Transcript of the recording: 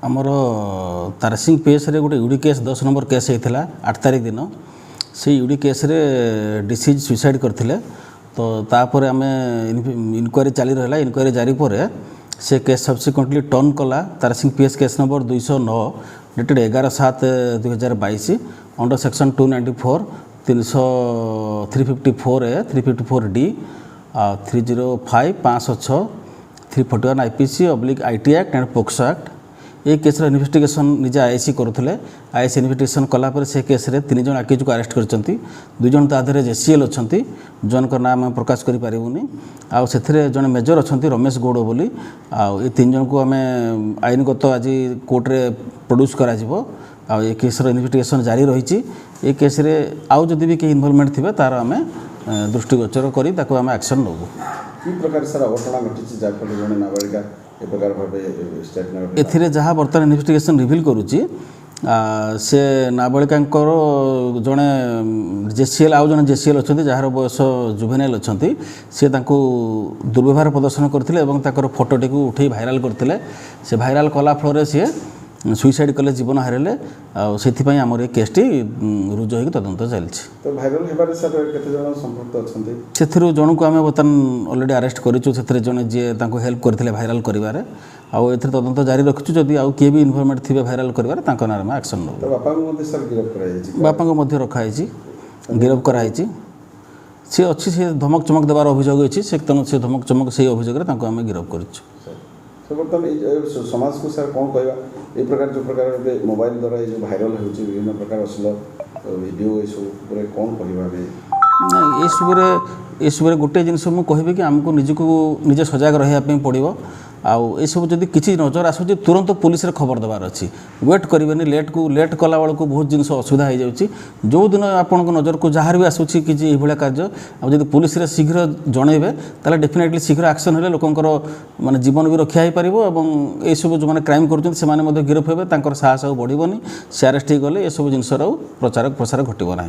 आमर तारसिंग पीएस रे गोटे यूडी केस 10 नंबर केस होता 8 तारिख दिन से यूडी केस रे डिसीज सुइसाइड करते तो तापर आम इनक्वारी चली रहा इनक्वारी जारी पर से केस सब्सिक्वेंटली टर्न कला तारसिंग PS case number 209 dated 11/7/2022 under section 294 354A 354D 305 506 341 IPC/IT act and POCSO act ये केस इन्वेस्टिगेशन निजे आईसी करुले आईसी इन्वेस्टिगेशन कलापर से केस 3 जन आक्यूज को अरेस्ट करछंती 2 जन ताधरे जेसीएल अच्छी जन का नाम प्रकाश करि पारिबुनी आ से जन मेजर अच्छा रमेश गौड़ बोली ये 3 जन को आम आईनगत आज कोर्ट रे प्रोड्यूस करा जिवो आ ये केस इन्वेस्टिगेशन जारी रही ये केस रे आउ जदि भी कहीं इन्वॉल्वमेंट थिबे तार आम दृष्टिगोचर करी ताको आम एक्शन नबु कि प्रकार सर घटना घटी जाफल जने नाबालिका ए प्रकार भाबे स्टेटमेंट एथिरे जहाँ बर्तमान इन्वेस्टिगेशन रिवील करुची से नाबालिकांकर जड़े जेसीएल आउ जड़े जेसीएल अच्छा जार बयस जुवेनाइल अच्छा सी दुर्व्यवहार प्रदर्शन करते फोटोटी को उठे भाइराल करते से भाइराल कला फल सी सुइसाइड कले जीवन हारे से आमर ये केसटी रुजु हो तदंत चलती तो भाइराल हेबारे सर केते जण संपर्क अछंती से जन को आम बर्तमान ऑलरेडी अरेस्ट करूँ से जड़े जी हेल्प करते भाइराल करें आउ ए तदंत जारी रखुचु जदि आउ किए भी इन्फॉर्मेट थे भाइराल कर नाम एक्शन नौ तो बापा को रखाई गिरफ कराई सी अच्छी से धमक चमक देवार अभियोग अच्छी से तेणु से धमक चमक से अभियोग आम गिरफ कर समाज को सर कौन कहवा ये प्रकार जो प्रकार मोबाइल द्वारा जो भाइराल हो विभिन्न प्रकार अश्लील वीडियो ये सब कौन कहवा ये सब गोटे जिनस मुझे कि आमको निजे सजग रहा पड़ो आउ ये सब जब किसी नजर आसूँ तुरंत पुलिस रे खबर देवार अच्छी वेट करेंगे लेट कला बेलू बहुत जिन असुविधा हो जाए जो दिन आपण नजर को जहाँ भी आसूँ कि ये कार्य आदि पुलिस रे शीघ्र जनइबे ताले डेफिनेटली शीघ्र एक्शन हेले लोकंकर माने जीवन भी रक्षा हो पार और ये सब जो मैंने क्राइम कर गिरफ हे साहस बढ़ोनी से अरेस्ट हो गले ये सब जिनसर प्रचार प्रसार घटना।